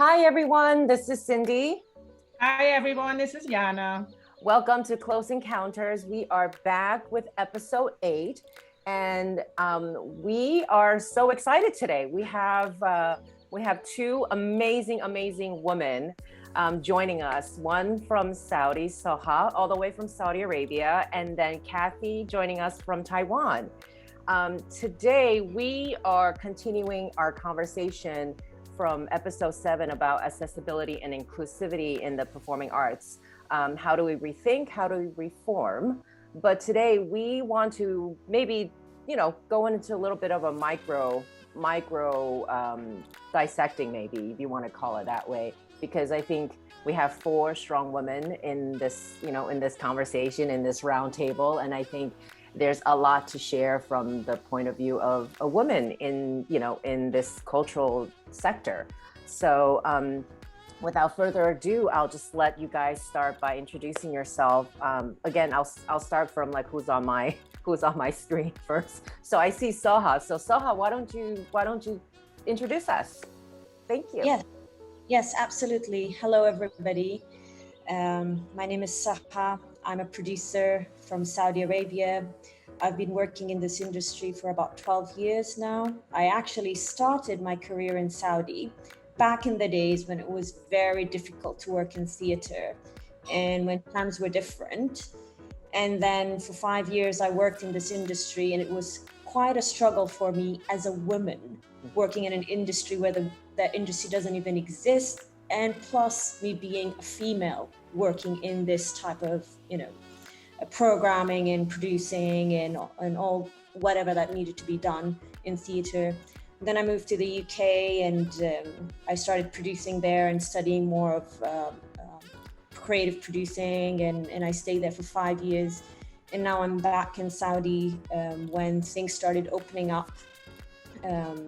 Hi, everyone. This is Cindy. Hi, everyone. This is Jana. Welcome to Close Encounters. We are back with episode 8, and we are so excited today. We have two amazing women joining us. One from Saudi, Soha, all the way from Saudi Arabia, and then Kathy joining us from Taiwan. Today, we are continuing our conversation from episode 7 about accessibility and inclusivity in the performing arts. How do we rethink? How do we reform? But today we want to maybe, go into a little bit of a micro dissecting, maybe, if you want to call it that way, because I think we have 4 strong women in this, in this conversation, in this roundtable, and I think there's a lot to share from the point of view of a woman in this cultural sector. So without further ado, I'll just let you guys start by introducing yourself. Again, I'll start from like who's on my screen first. So I see Soha. So Soha, why don't you introduce us? Thank you. Yes, absolutely. Hello, everybody. My name is Soha. I'm a producer from Saudi Arabia. I've been working in this industry for about 12 years now. I actually started my career in Saudi back in the days when it was very difficult to work in theater and when times were different. And then for 5 years, I worked in this industry, and it was quite a struggle for me as a woman working in an industry where the industry doesn't even exist. And plus me being a female working in this type of, programming and producing and all whatever that needed to be done in theater. Then I moved to the UK and I started producing there and studying more of creative producing, and I stayed there for 5 years. And now I'm back in Saudi when things started opening up.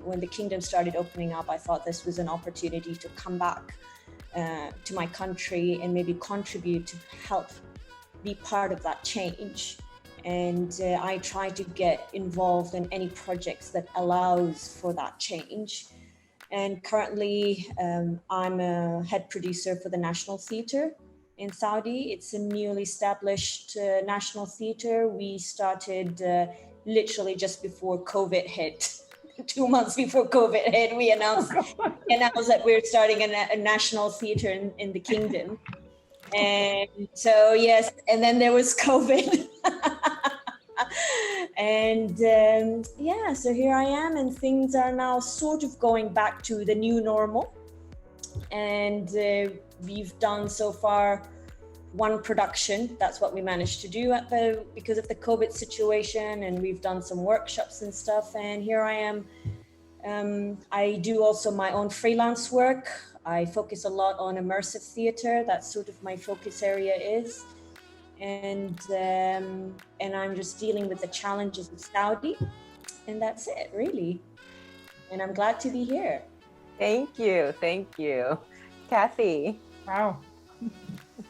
When the kingdom started opening up, I thought this was an opportunity to come back to my country and maybe contribute to help be part of that change. And I try to get involved in any projects that allows for that change. And currently I'm a head producer for the National Theatre in Saudi. It's a newly established national theatre. We started literally just before COVID hit. 2 months before COVID hit, we announced that we're starting a national theatre in the kingdom. And so, yes, and then there was COVID. And so here I am, and things are now sort of going back to the new normal. And we've done so far 1 production. That's what we managed to do because of the COVID situation, and we've done some workshops and stuff. And here I am. I do also my own freelance work. I focus a lot on immersive theater. That's sort of my focus area is. And I'm just dealing with the challenges of Saudi, and that's it, really. And I'm glad to be here. Thank you. Kathy. Wow.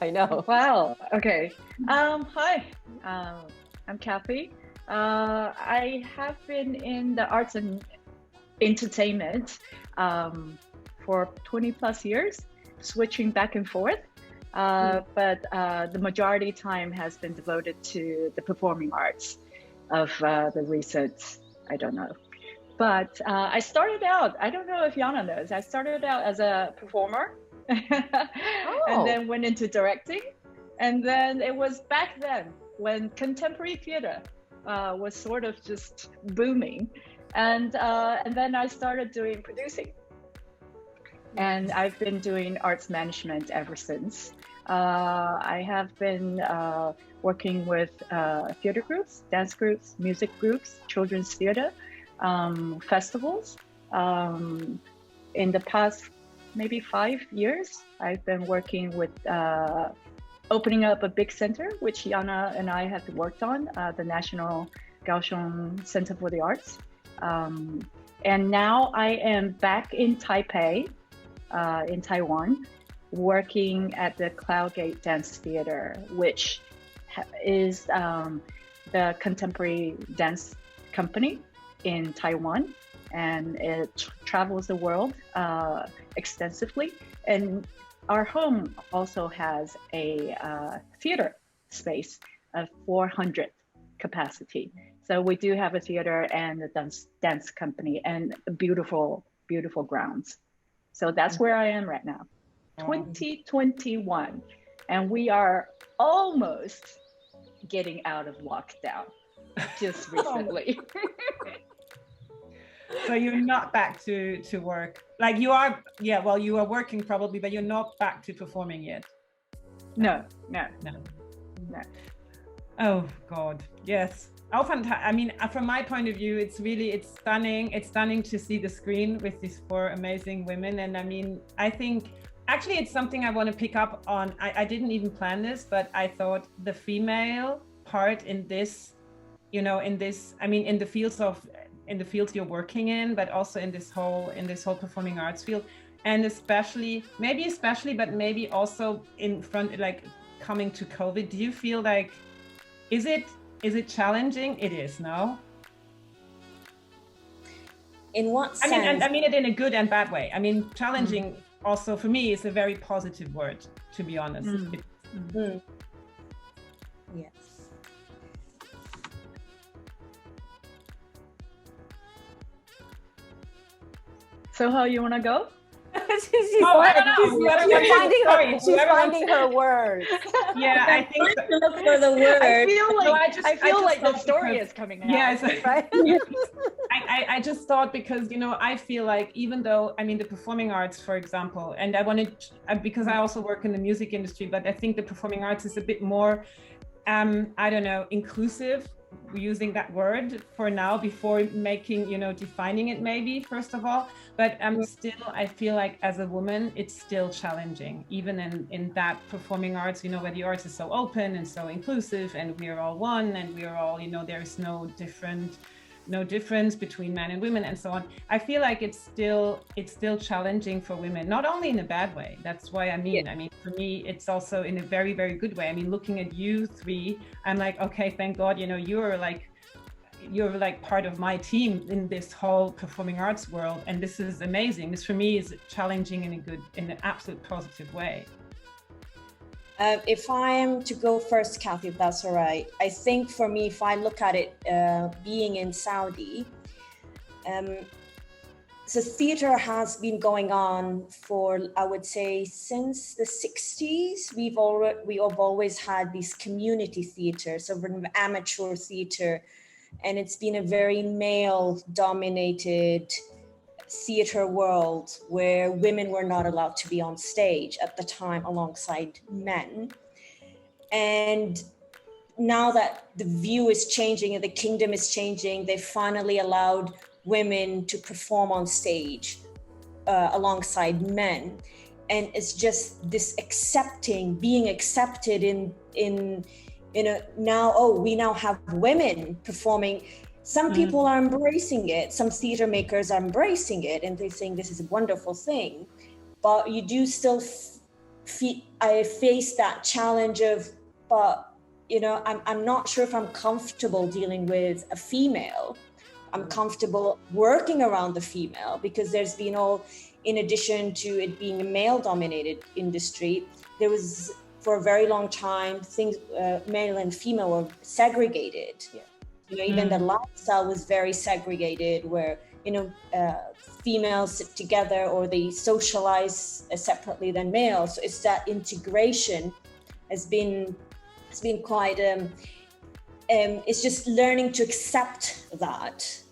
I know. Wow. Okay. Hi. I'm Kathy. I have been in the arts and entertainment for 20 plus years, switching back and forth. But the majority time has been devoted to the performing arts of the recent, I don't know. But I started out, I don't know if Jana knows, I started out as a performer. And then went into directing, and then it was back then when contemporary theater was sort of just booming, and then I started doing producing, and I've been doing arts management ever since. I have been working with theater groups, dance groups, music groups, children's theater, festivals. In the past maybe 5 years, I've been working with opening up a big center, which Jana and I have worked on, the National Kaohsiung Center for the Arts. And now I am back in Taipei, in Taiwan, working at the Cloudgate Dance Theater, which is the contemporary dance company in Taiwan. and it travels the world extensively. And our home also has a theater space of 400 capacity. So we do have a theater and a dance company and beautiful, beautiful grounds. So that's where I am right now. 2021, and we are almost getting out of lockdown just recently. So you're not back to work. Like you are, yeah, well, you are working probably, but you're not back to performing yet. No. Oh God, yes. Oh, fantastic. I mean, from my point of view, it's stunning. It's stunning to see the screen with these 4 amazing women. And I mean, I think actually it's something I want to pick up on. I didn't even plan this, but I thought the female part in this, you know, in the fields you're working in, but also in this whole performing arts field, and especially, but maybe also in front, like coming to COVID, do you feel like, is it challenging? It is, no? In what sense? I mean it in a good and bad way. I mean, challenging also for me is a very positive word, to be honest. Yes. Soha, you want to go? She's finding her words. Yeah, I think so. Look for the word. I feel like the story is coming out. Yes, Right? I just thought, because, you know, I feel like, even though, I mean, the performing arts, for example, and I wanted, because I also work in the music industry, but I think the performing arts is a bit more, I don't know, inclusive, using that word for now, before making, you know, defining it maybe, first of all. But still, I feel like as a woman, it's still challenging, even in that performing arts, you know, where the arts is so open and so inclusive, and we're all one, and we're all, you know, there's no difference between men and women and so on. I feel like it's still challenging for women, not only in a bad way. That's why I mean, for me, it's also in a very, very good way. I mean, looking at you 3, I'm like, okay, thank God, you know, you're like part of my team in this whole performing arts world, and this is amazing. This for me is challenging in an absolute positive way. If I am to go first, Kathy, if that's all right, I think for me, if I look at it, being in Saudi, so theater has been going on for, I would say, since the 60s. We have always had these community theaters, so amateur theater, and it's been a very male-dominated theater world where women were not allowed to be on stage at the time alongside men. And now that the view is changing and the kingdom is changing, they finally allowed women to perform on stage alongside men. And it's just this being accepted in a now, we now have women performing. Some people are embracing it. Some theater makers are embracing it, and they're saying this is a wonderful thing. But you do still face that challenge of, but you know, I'm not sure if I'm comfortable dealing with a female. I'm comfortable working around the female, because there's been in addition to it being a male-dominated industry, there was for a very long time things male and female were segregated. Yeah. You know, even the lifestyle was very segregated, where, you know, females sit together or they socialize separately than males. So it's that integration has been quite, it's just learning to accept that.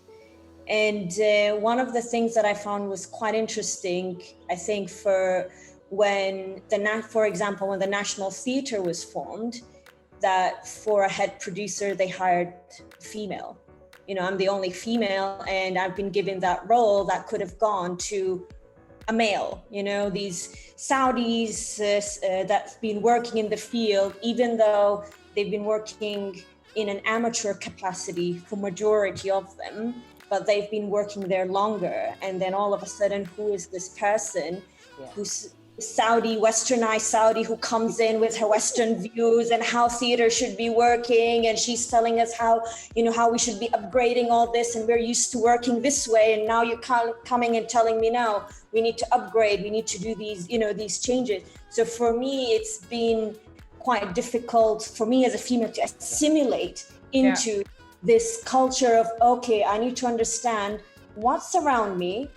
And one of the things that I found was quite interesting, I think, for example, when the National Theatre was formed, that for a head producer, they hired female. You know, I'm the only female, and I've been given that role that could have gone to a male. You know, these Saudis that's been working in the field, even though they've been working in an amateur capacity for majority of them, but they've been working there longer. And then all of a sudden, who is this person who's Saudi, westernized Saudi who comes in with her Western views and how theater should be working. And she's telling us how, how we should be upgrading all this. And we're used to working this way. And now you're coming and telling me now we need to upgrade. We need to do these, these changes. So for me, it's been quite difficult for me as a female to assimilate into this culture of, okay, I need to understand what's around me,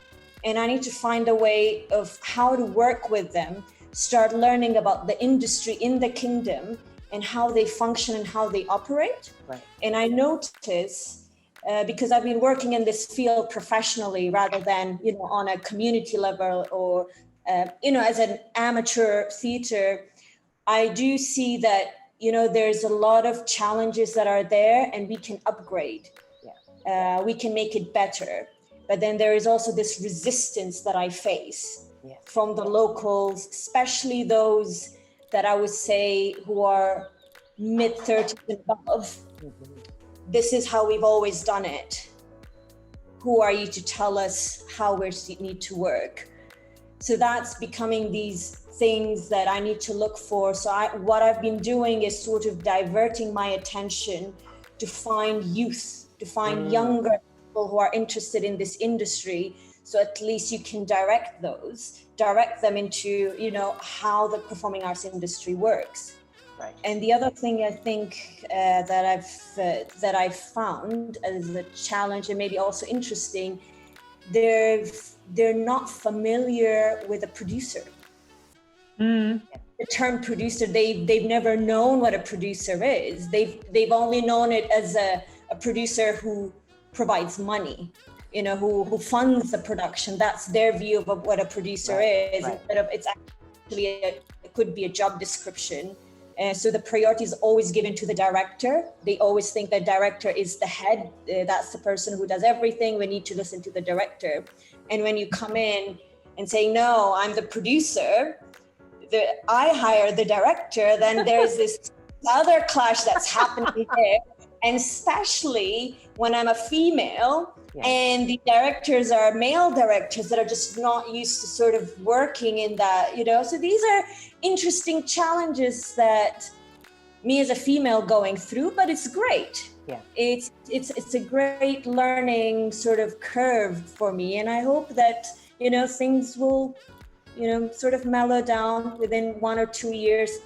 and I need to find a way of how to work with them, start learning about the industry in the kingdom and how they function and how they operate. Right. And I notice, because I've been working in this field professionally rather than, on a community level or, as an amateur theater, I do see that, there's a lot of challenges that are there and we can upgrade. Yeah. We can make it better. But then there is also this resistance that I face from the locals, especially those that I would say who are mid-30s and above. Mm-hmm. This is how we've always done it. Who are you to tell us how we need to work? So that's becoming these things that I need to look for. So what I've been doing is sort of diverting my attention to find youth, to find younger who are interested in this industry, so at least you can direct them into how the performing arts industry works. Right. And the other thing I think that I've found as a challenge and maybe also interesting, they're not familiar with a producer. The term producer, they've never known what a producer is. They've only known it as a producer who provides money, who funds the production. That's their view of what a producer is. Right. Instead of it's actually it could be a job description. And so the priority is always given to the director. They always think the director is the head. That's the person who does everything. We need to listen to the director. And when you come in and say, no, I'm the producer, I hire the director, then there's this other clash that's happening there. And especially when I'm a female and the directors are male directors that are just not used to sort of working in that, so these are interesting challenges that me as a female going through, but it's great. Yeah. It's a great learning sort of curve for me. And I hope that, things will, sort of mellow down within 1 or 2 years.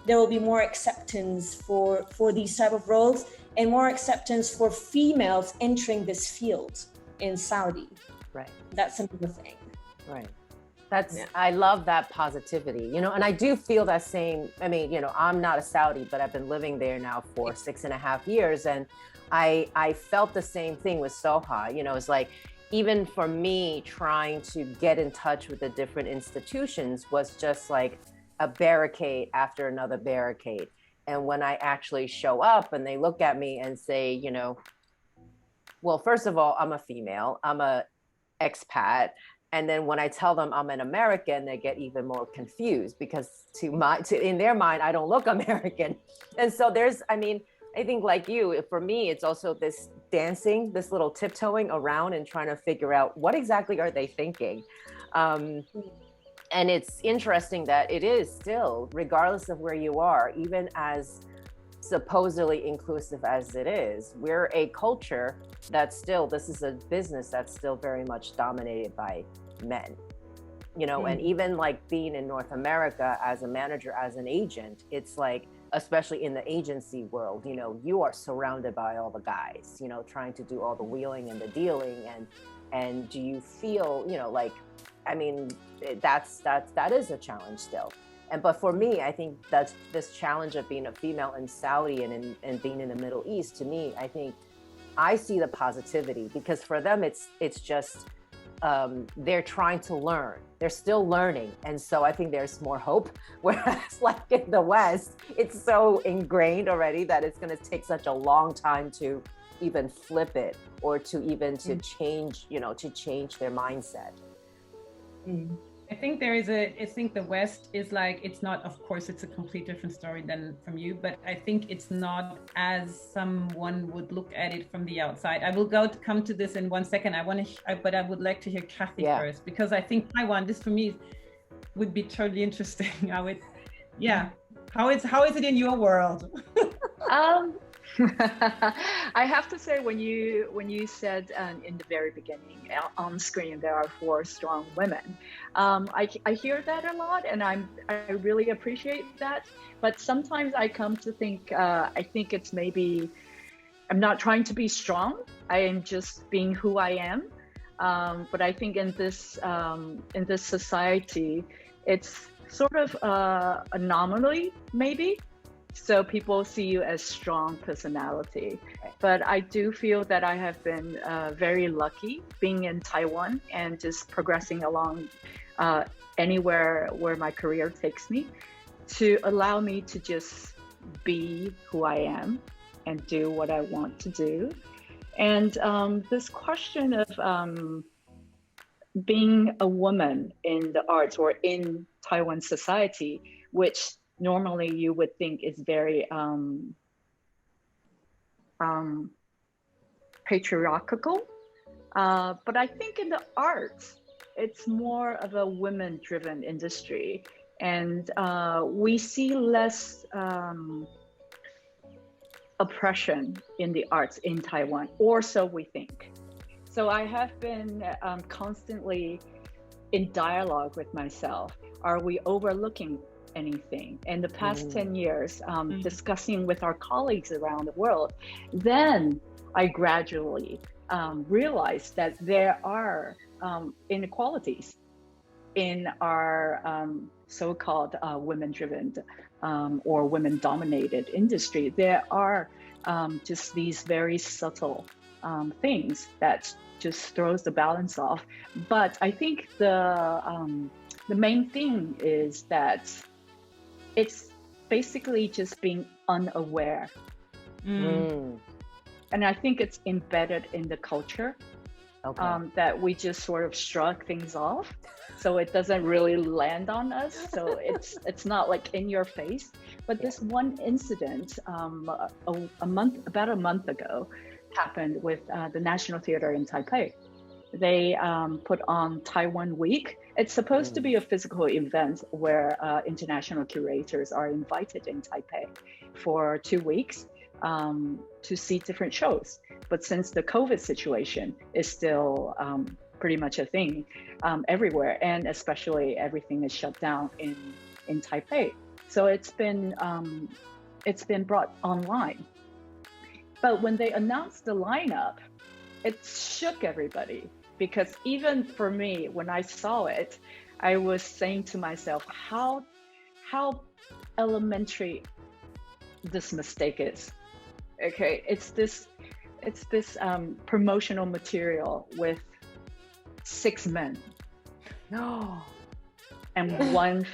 There will be more acceptance for these type of roles and more acceptance for females entering this field in Saudi. Right. That's another thing. Right. I love that positivity, and I do feel that same, I'm not a Saudi, but I've been living there now for 6.5 years. And I felt the same thing with Soha, it's like, even for me, trying to get in touch with the different institutions was just like a barricade after another barricade. And when I actually show up and they look at me and say, well, first of all, I'm a female, I'm a expat. And then when I tell them I'm an American, they get even more confused because in their mind, I don't look American. And so I think like you, for me, it's also this dancing, this little tiptoeing around and trying to figure out what exactly are they thinking. And it's interesting that it is still, regardless of where you are, even as supposedly inclusive as it is, we're a culture this is a business that's still very much dominated by men, and even like being in North America as a manager, as an agent, it's like, especially in the agency world, you are surrounded by all the guys, trying to do all the wheeling and the dealing. And do you feel, that is a challenge still. But for me, I think that's this challenge of being a female in Saudi and being in the Middle East. To me, I think I see the positivity, because for them, it's just, they're trying to learn. They're still learning. And so I think there's more hope. Whereas like in the West, it's so ingrained already that it's going to take such a long time to even flip it or to even to change, to change their mindset. I think I think the West is like, it's not, of course, it's a complete different story than from you, but I think it's not as someone would look at it from the outside. I will come to this in 1 second. But I would like to hear Kathy first, because I think Taiwan, this for me would be totally interesting. How is it in your world? I have to say, when you said in the very beginning on screen there are 4 strong women, I hear that a lot, and I really appreciate that. But sometimes I come to think I think it's maybe I'm not trying to be strong. I am just being who I am. But I think in this society, it's sort of anomaly maybe. So people see you as strong personality. But I do feel that I have been very lucky being in Taiwan and just progressing along anywhere where my career takes me, to allow me to just be who I am and do what I want to do. And this question of being a woman in the arts or in Taiwan society, which normally you would think is very patriarchal, but I think in the arts it's more of a women-driven industry, and we see less oppression in the arts in Taiwan, or so we think. So I have been constantly in dialogue with myself. Are we overlooking anything? In the past 10 years, discussing with our colleagues around the world, then I gradually realized that there are inequalities in our so-called women-driven or women-dominated industry. There are just these very subtle things that just throws the balance off. But I think the main thing is that it's basically just being unaware. And I think it's embedded in the culture, that we just sort of shrug things off, so it doesn't really land on us. So it's not like in your face. But this one incident about a month ago happened with the National Theater in Taipei. They put on Taiwan Week. It's supposed to be a physical event where international curators are invited in Taipei for 2 weeks to see different shows. But since the COVID situation is still pretty much a thing everywhere, and especially everything is shut down in Taipei, so it's been brought online. But when they announced the lineup, it shook everybody, because even for me, when I saw it, I was saying to myself how elementary this mistake is. Okay, it's this promotional material with 6 men. No. And one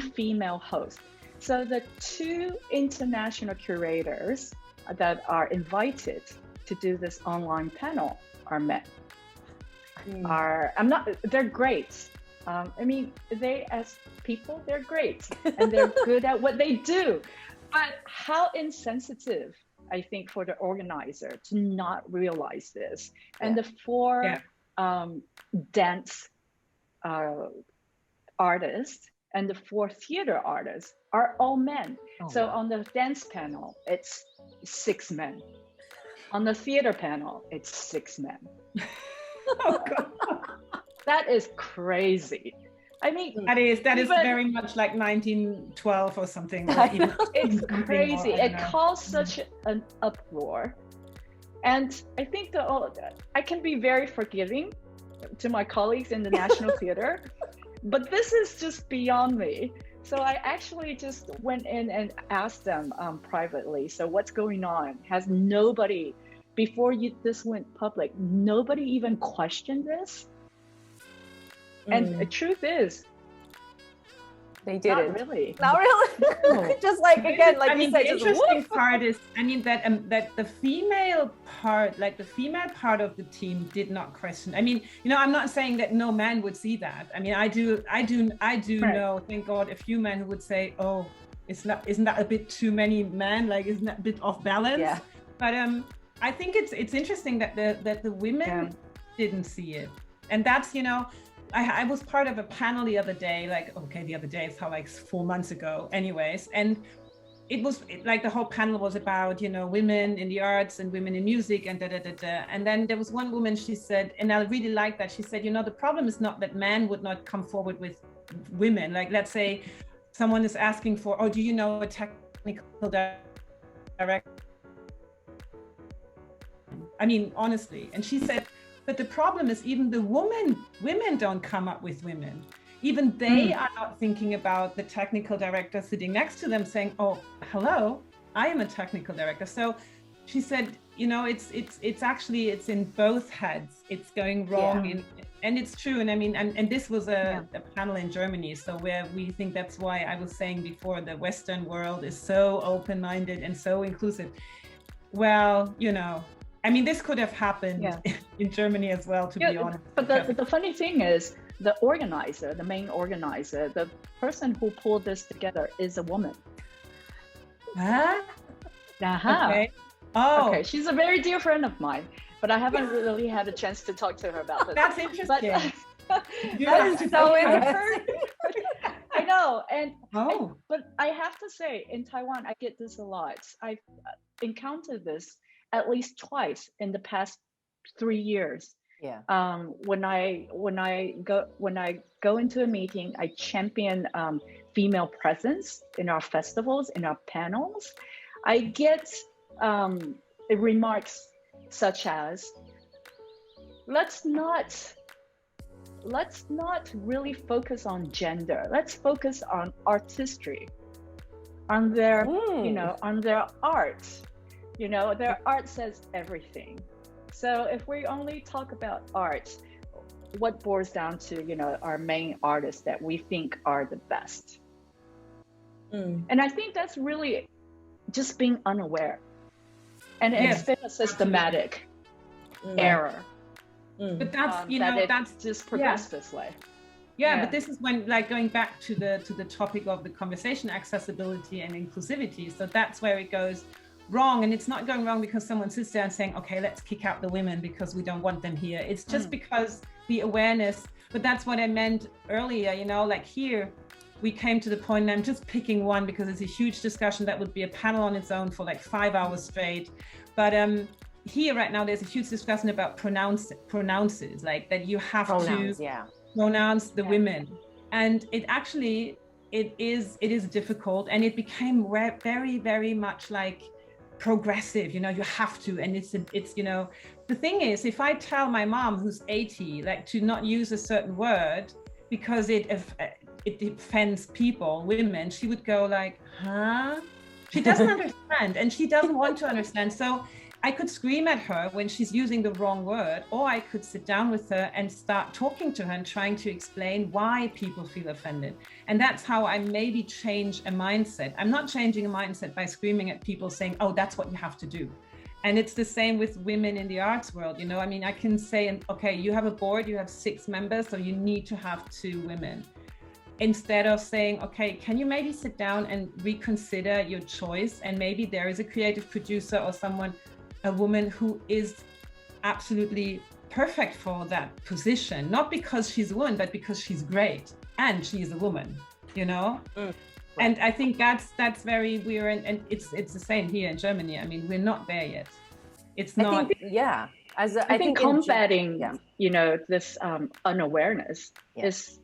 female host. So the 2 international curators that are invited to do this online panel are men. They're great. I mean, they as people, they're great, and they're good at what they do. But how insensitive, I think, for the organizer to not realize this. And the 4 dance artists and the 4 theater artists are all men. So on the dance panel, it's 6 men. On the theater panel, it's 6 men. Oh, God. That is crazy. I mean, that is very much like 1912 or something. It's crazy. It caused such an uproar. And I think I can be very forgiving to my colleagues in the National Theater, but this is just beyond me. So I actually just went in and asked them privately, so what's going on? Has nobody, before this went public, nobody even questioned this? And the truth is, they didn't. Not really. Not really. No. Just like, again, like I mean, you said, the interesting part is, I mean, that the female part, like the female part of the team, did not question. I mean, you know, I'm not saying that no man would see that. I mean, I do know, thank God, a few men who would say, "Oh, isn't that a bit too many men? Like, isn't that a bit off balance?" Yeah. But I think it's interesting that the women didn't see it, and that's, you know, I was part of a panel the other day, the other day, it's how like 4 months ago anyways. And it was like the whole panel was about, women in the arts and women in music and And then there was one woman, she said, and I really liked that. She said, the problem is not that men would not come forward with women. Like, let's say someone is asking for, oh, do you know a technical director? I mean, honestly. And she said, but the problem is even the women don't come up with women. Even they are not thinking about the technical director sitting next to them saying, oh, hello, I am a technical director. So she said, it's actually, it's in both heads. It's going wrong. And it's true. And I mean, and this was a panel in Germany. So where we think that's why I was saying before, the Western world is so open-minded and so inclusive. Well, I mean, this could have happened in Germany as well, to be honest. But the funny thing is, the organizer, the main organizer, the person who pulled this together is a woman. Huh? Okay. Oh. Okay. She's a very dear friend of mine, but I haven't really had a chance to talk to her about this. That's interesting. That is so interesting. I know. And but I have to say, in Taiwan, I get this a lot. I've encountered this at least twice in the past 3 years. Yeah. When I go into a meeting, I champion female presence in our festivals, in our panels. I get remarks such as, let's not really focus on gender. Let's focus on artistry, on their on their art. Their art says everything. So if we only talk about art, what boils down to, our main artists that we think are the best. And I think that's really just being unaware. And it's been a systematic error. But that's, that's just progressed this way. Yeah, but this is when, like, going back to the topic of the conversation, accessibility and inclusivity. So that's where it goes wrong. And it's not going wrong because someone sits there and saying, okay, let's kick out the women because we don't want them here. It's just because the awareness, but that's what I meant earlier, like here we came to the point, and I'm just picking one because it's a huge discussion that would be a panel on its own for like 5 hours straight. But here right now, there's a huge discussion about pronounces, like that you have to pronounce the women. And it is difficult, and it became very, very much like progressive, you have to, and it's the thing is, if I tell my mom who's 80 like to not use a certain word because it offends people, women, she would go like, huh? She doesn't understand, and she doesn't want to understand. So I could scream at her when she's using the wrong word, or I could sit down with her and start talking to her and trying to explain why people feel offended. And that's how I maybe change a mindset. I'm not changing a mindset by screaming at people saying, oh, that's what you have to do. And it's the same with women in the arts world. I mean, I can say, okay, you have a board, you have 6 members, so you need to have 2 women. Instead of saying, okay, can you maybe sit down and reconsider your choice? And maybe there is a creative producer or a woman who is absolutely perfect for that position, not because she's a woman, but because she's great and she's a woman, And I think that's very weird, and it's the same here in Germany. I mean, we're not there yet. It's not. I think combating, this unawareness is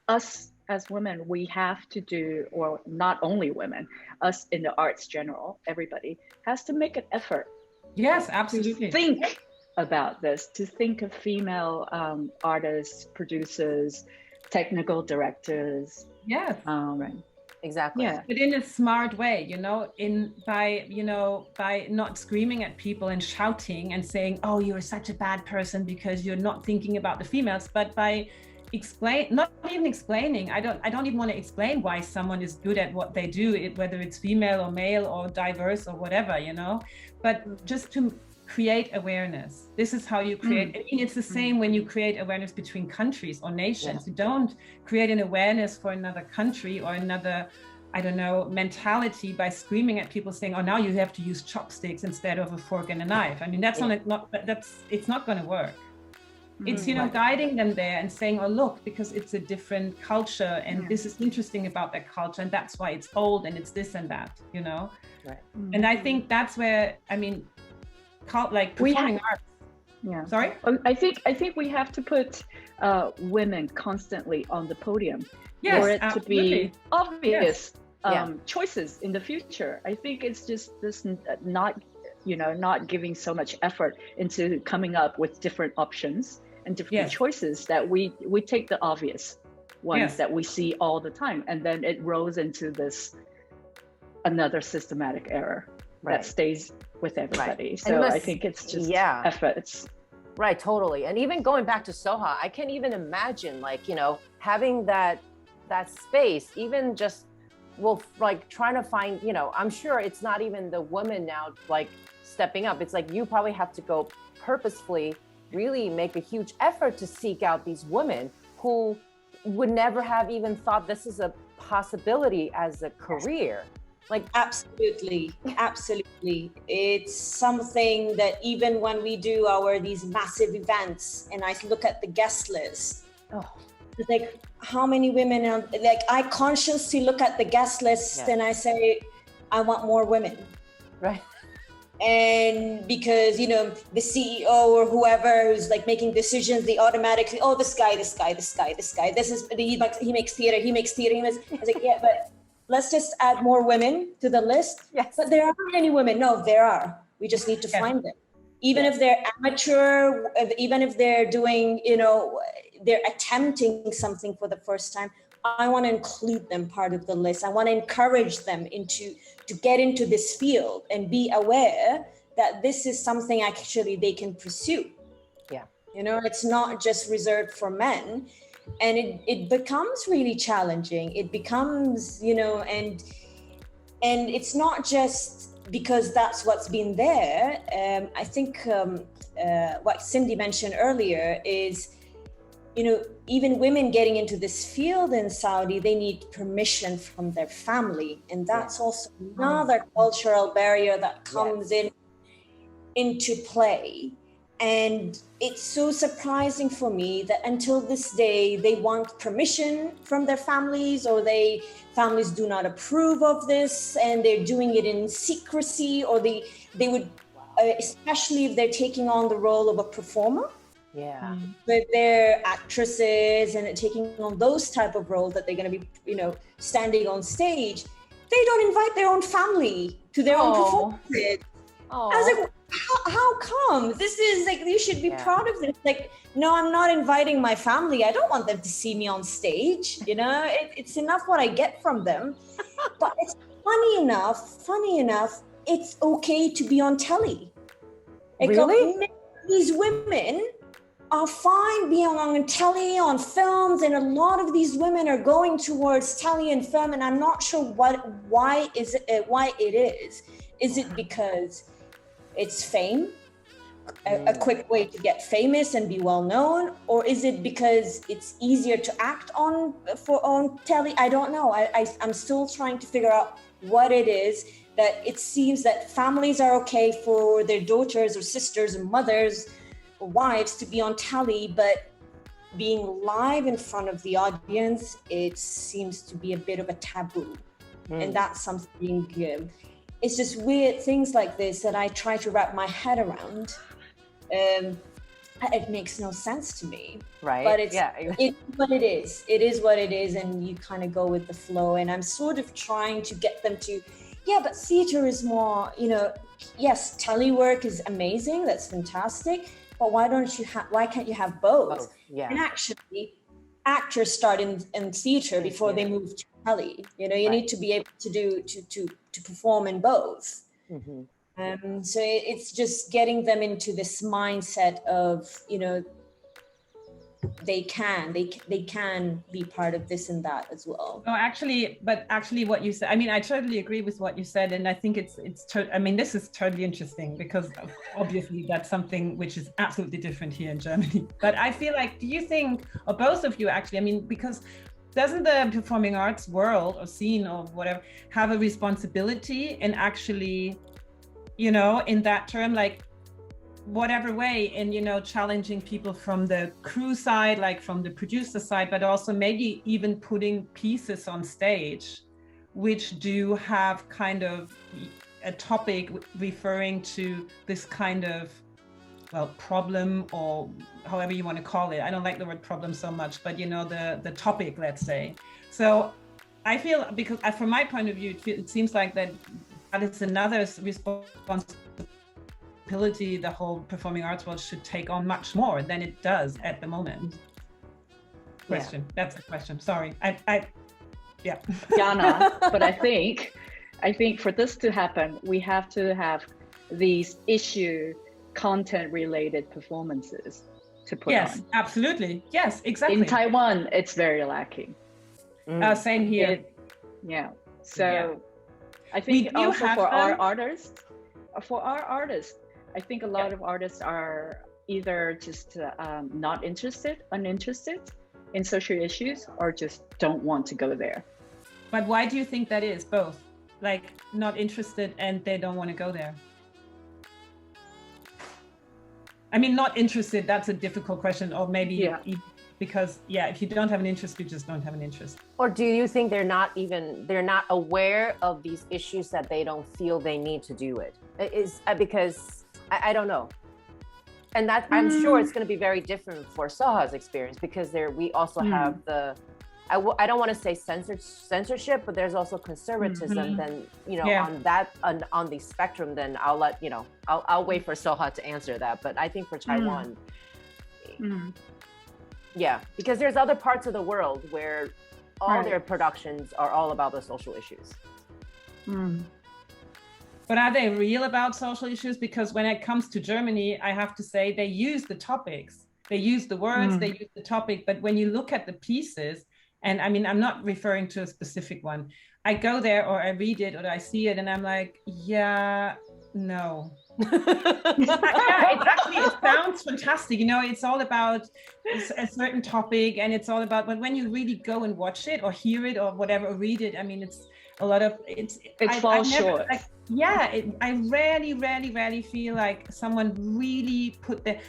us as women. We have to do, or not only women, us in the arts general, everybody has to make an effort. Yes, absolutely. To think about this, to think of female artists, producers, technical directors. Yes. Right. Exactly. Yeah. But in a smart way, by not screaming at people and shouting and saying, oh, you're such a bad person because you're not thinking about the females, but by not even explaining. I don't even want to explain why someone is good at what they do, whether it's female or male or diverse or whatever, but just to create awareness. This is how you create. I mean, it's the same when you create awareness between countries or nations. You don't create an awareness for another country or another, mentality by screaming at people saying, oh, now you have to use chopsticks instead of a fork and a knife. I mean, it's not going to work. It's, you know, guiding them there and saying, oh, look, because it's a different culture and this is interesting about that culture and that's why it's old and it's this and that, you know? Right. And I think that's where, I mean, like performing arts. Yeah. Sorry? I think we have to put women constantly on the podium for it to be obvious choices in the future. I think it's just this not giving so much effort into coming up with different options and different choices, that we take the obvious ones that we see all the time, and then it rolls into this another systematic error that stays with everybody. Right. So I think it's just efforts. Right, totally. And even going back to Soha, I can't even imagine, like, you know, having that space, even just, well, like trying to find, you know, I'm sure it's not even the woman now, like stepping up. It's like you probably have to go purposefully really make a huge effort to seek out these women who would never have even thought this is a possibility as a career. Like, absolutely. It's something that even when we do these massive events and I look at the guest list, it's like, how many women are, like, I consciously look at the guest list and I say, I want more women. Right. And because, you know, the CEO or whoever who's like making decisions, they automatically, this guy, this is, he makes theater. It's like, yeah, but let's just add more women to the list. Yes. But there aren't any women. No, there are. We just need to find them. Even if they're amateur, even if they're doing, you know, they're attempting something for the first time, I want to include them part of the list. I want to encourage them to get into this field and be aware that this is something actually they can pursue. Yeah. You know, it's not just reserved for men. And it becomes really challenging. It becomes, you know, and it's not just because that's what's been there. I think what Cindy mentioned earlier is, you know, even women getting into this field in Saudi, they need permission from their family. And that's also another cultural barrier that comes into play. And it's so surprising for me that until this day, they want permission from their families, or families do not approve of this and they're doing it in secrecy, or they would, especially if they're taking on the role of a performer. Yeah. But they're actresses and taking on those type of roles that they're going to be, you know, standing on stage. They don't invite their own family to their own performances. I was like, how come? This is like, you should be proud of this. Like, no, I'm not inviting my family. I don't want them to see me on stage. You know, it's enough what I get from them. But it's funny enough, it's okay to be on telly. Like, really? These women are fine being on telly, on films, and a lot of these women are going towards telly and film, and I'm not sure why it is. Is it because it's fame, a quick way to get famous and be well known, or is it because it's easier to act on telly? I don't know. I'm still trying to figure out what it is that it seems that families are okay for their daughters or sisters or mothers or wives to be on telly, but being live in front of the audience, it seems to be a bit of a taboo. And that's something, it's just weird things like this that I try to wrap my head around. It makes no sense to me. Right. But it's what it is. It is what it is, and you kind of go with the flow. And I'm sort of trying to get them to, but theater is more, you know, yes, telework is amazing. That's fantastic. But why can't you have both? Yeah. And actually, actors start in theater before they move to telly. You know, you need to be able to perform in both. So it's just getting them into this mindset of, you know, they can be part of this and that as well. No, actually what you said, I mean, I totally agree with what you said. And I think I mean, this is totally interesting because obviously that's something which is absolutely different here in Germany. But I feel like, do you think, or both of you actually, I mean, because doesn't the performing arts world or scene or whatever have a responsibility in actually, you know, in that term, like whatever way in, challenging people from the crew side, like from the producer side, but also maybe even putting pieces on stage which do have kind of a topic referring to this kind of, well, problem, or however you want to call it. I don't like the word problem so much, but the topic, let's say. So I feel, because from my point of view, it seems like that is another responsibility the whole performing arts world should take on much more than it does at the moment. Question. Yeah. That's the question. Sorry. Yeah. Jana, but I think for this to happen, we have to have these issue content related performances to put on. Yes, absolutely. Yes, exactly. In Taiwan, it's very lacking. Same here. So I think also for our artists, I think a lot of artists are either just uninterested in social issues, or just don't want to go there. But why do you think that is? Both, like not interested and they don't want to go there. I mean, not interested, that's a difficult question, or maybe because if you don't have an interest, you just don't have an interest. Or do you think they're not aware of these issues that they don't feel they need to do it? Is because I don't know. And that I'm sure it's going to be very different for Soha's experience, because we also have the, I don't want to say censorship, but there's also conservatism. Then on the spectrum, then I'll let I'll wait for Soha to answer that. But I think for Taiwan, because there's other parts of the world where all their productions are all about the social issues. But are they real about social issues? Because when it comes to Germany, I have to say they use the topics, they use the words, they use the topic. But when you look at the pieces, and I mean, I'm not referring to a specific one. I go there, or I read it, or I see it, and I'm like, no. Exactly. It sounds fantastic. It's all about a certain topic, and it's all about, but when you really go and watch it, or hear it, or whatever, or read it, I mean, it's a lot of, it falls short. I rarely feel like someone really put their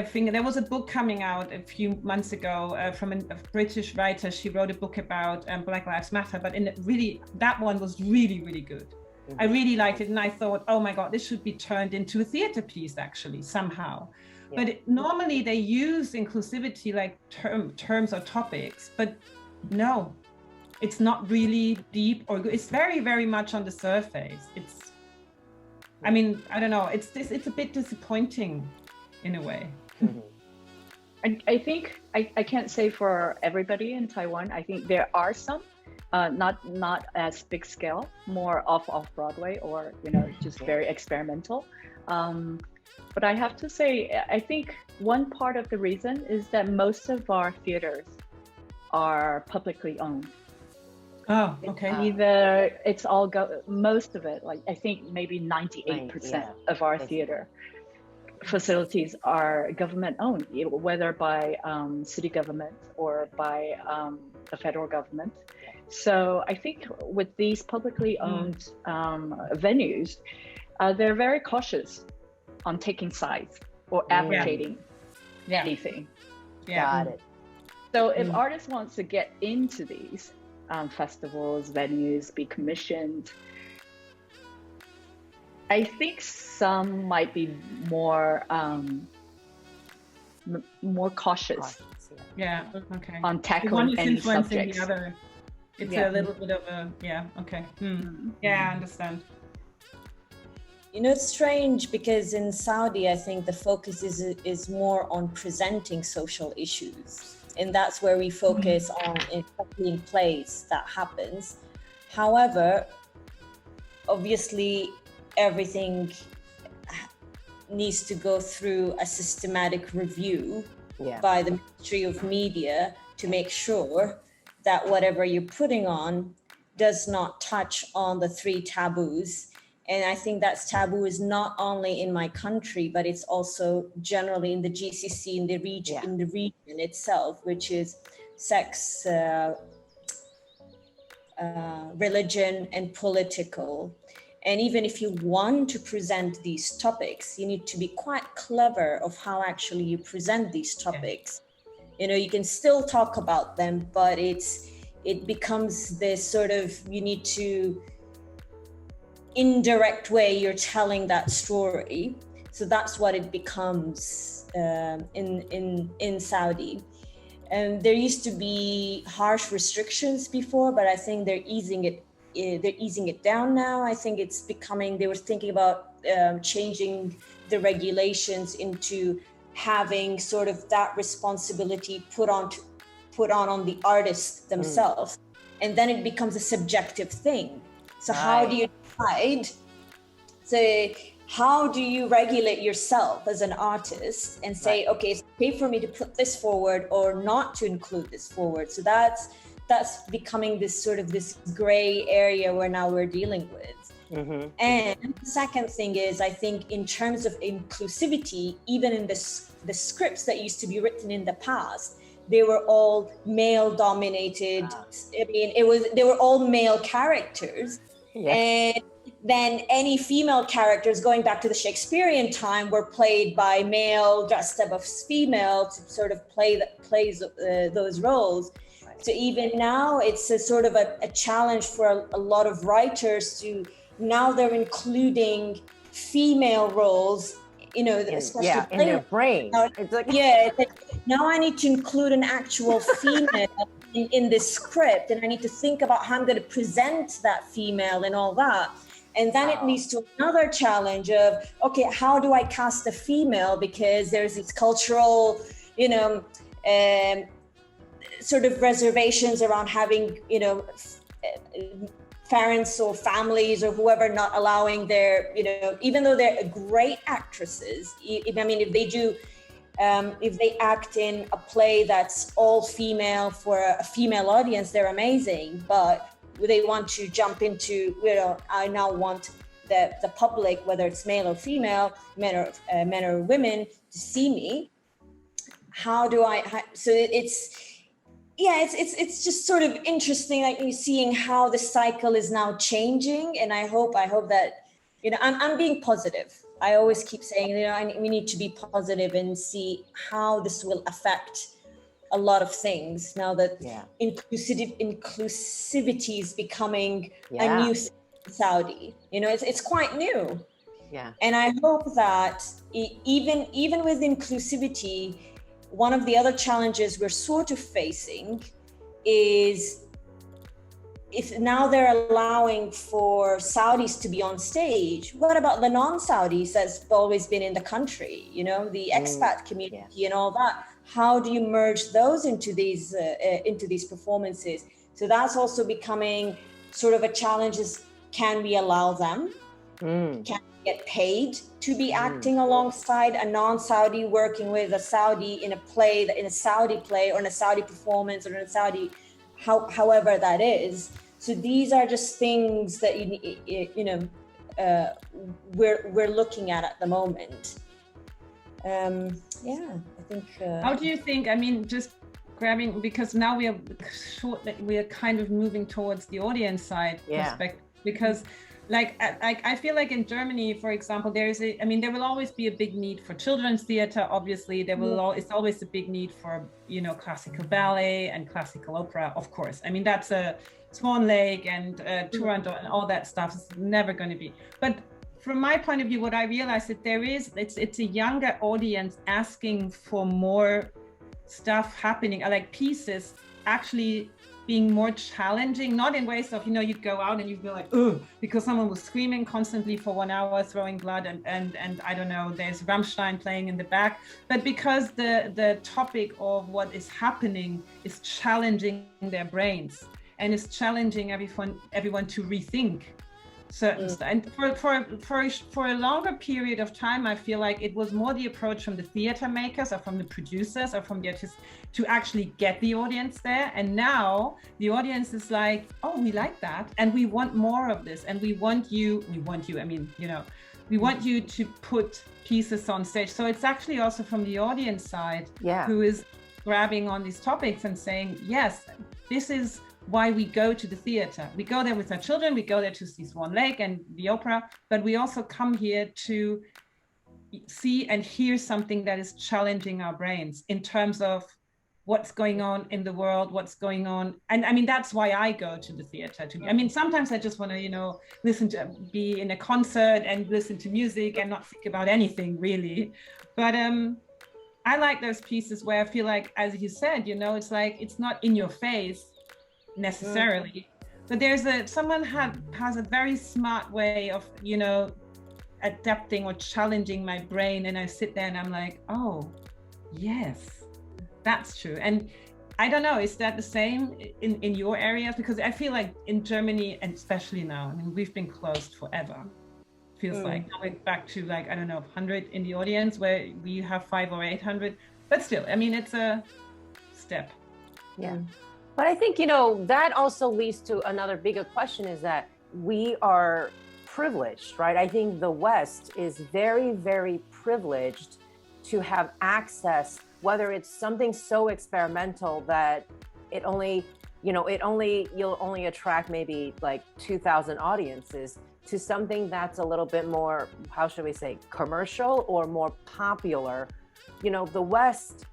finger. There was a book coming out a few months ago from a British writer. She wrote a book about Black Lives Matter, but that one was really, really good. I really liked it, and I thought, oh my God, this should be turned into a theater piece actually somehow. But normally they use inclusivity like terms or topics, but no, it's not really deep, or it's very, very much on the surface. I mean, I don't know, it's a bit disappointing in a way. I think I can't say for everybody in Taiwan. I think there are some, not as big scale, more off Broadway, or just very experimental. But I have to say, I think one part of the reason is that most of our theaters are publicly owned. Oh, okay. Either it's all most of it, like I think maybe 98% of our theater facilities are government owned, whether by city government or by the federal government. So I think with these publicly owned venues, they're very cautious on taking sides or advocating anything. Got it. So if artists want to get into these festivals, venues, be commissioned, I think some might be more cautious. On tackling any subjects. The other. It's a little bit of a I understand. It's strange, because in Saudi, I think the focus is more on presenting social issues, and that's where we focus on in plays that happens. However, obviously, everything needs to go through a systematic review by the Ministry of Media to make sure that whatever you're putting on does not touch on the 3 taboos. And I think that taboo is not only in my country, but it's also generally in the GCC, in the region itself, which is sex, religion, and political. And even if you want to present these topics, you need to be quite clever of how actually you present these topics. You know, you can still talk about them, but it becomes this sort of, you need to indirect way you're telling that story. So that's what it becomes in Saudi. And there used to be harsh restrictions before, but I think they're easing it down now. I think it's becoming, they were thinking about changing the regulations into having sort of that responsibility put on the artists themselves. And then it becomes a subjective thing. So how do you decide? So how do you regulate yourself as an artist and say, okay, it's okay for me to put this forward or not to include this forward? So that's becoming this sort of this gray area where now we're dealing with. And the second thing is, I think in terms of inclusivity, even in the scripts that used to be written in the past, they were all male dominated. I mean, they were all male characters. And then any female characters going back to the Shakespearean time were played by male dressed up as female to sort of plays those roles. So even now it's a sort of a challenge for a lot of writers to, now they're including female roles, you know, especially in their brain. It's like, now I need to include an actual female in this script, and I need to think about how I'm going to present that female and all that. And then it leads to another challenge of, okay, how do I cast a female? Because there's these cultural, you know, sort of reservations around having, you know, parents or families or whoever not allowing their, you know, even though they're great actresses, I mean, if they do, if they act in a play that's all female for a female audience, they're amazing. But they want to jump into, you know, I now want the public, whether it's male or female, men or women, to see me. How do I? So it's just sort of interesting, like you seeing how the cycle is now changing. And I hope that, you know, I'm being positive. I always keep saying, you know, we need to be positive and see how this will affect a lot of things now that inclusivity is becoming a new thing in Saudi. You know, it's quite new. And I hope that even with inclusivity, one of the other challenges we're sort of facing is, if now they're allowing for Saudis to be on stage, what about the non-Saudis that's always been in the country, you know, the expat community and all that? How do you merge those into these performances? So that's also becoming sort of a challenge, is can we allow them? Can we get paid to be acting alongside a non-Saudi, working with a Saudi in a play, in a Saudi play or in a Saudi performance or in a Saudi, however that is. So these are just things that we're looking at the moment. I think. How do you think? I mean, just grabbing, because now we are kind of moving towards the audience side perspective, because. Like I feel like in Germany, for example, there will always be a big need for children's theater. Obviously, it's always a big need for, you know, classical ballet and classical opera, of course. I mean, that's a Swan Lake and Toronto and all that stuff is never going to be. But from my point of view, what I realized that it's a younger audience asking for more stuff happening, like pieces actually being more challenging, not in ways of, you know, you'd go out and you'd be like, ugh, because someone was screaming constantly for 1 hour, throwing blood, and I don't know, there's Rammstein playing in the back, but because the topic of what is happening is challenging their brains and is challenging everyone to rethink certain stuff. And for a longer period of time, I feel like it was more the approach from the theater makers or from the producers or from the artists to actually get the audience there. And now the audience is like, oh, we like that and we want more of this, and we want you, I mean, you know, we want you to put pieces on stage. So it's actually also from the audience side who is grabbing on these topics and saying, yes, this is why we go to the theater. We go there with our children, we go there to see Swan Lake and the opera, but we also come here to see and hear something that is challenging our brains in terms of what's going on in the world, what's going on. And I mean, that's why I go to the theater. I mean, sometimes I just want to, you know, be in a concert and listen to music and not think about anything really. But I like those pieces where I feel like, as you said, you know, it's like, it's not in your face necessarily, but there's someone has a very smart way of, you know, adapting or challenging my brain. And I sit there and I'm like, oh, yes. That's true. And I don't know, is that the same in your areas? Because I feel like in Germany, and especially now, I mean, we've been closed forever. Feels like now we're back to like, I don't know, 100 in the audience where we have 500 or 800. But still, I mean, it's a step. Yeah. But I think, you know, that also leads to another bigger question is that we are privileged, right? I think the West is very, very privileged to have access, whether it's something so experimental that it only, you know, you'll only attract maybe like 2,000 audiences, to something that's a little bit more, how should we say, commercial or more popular. You know, the West,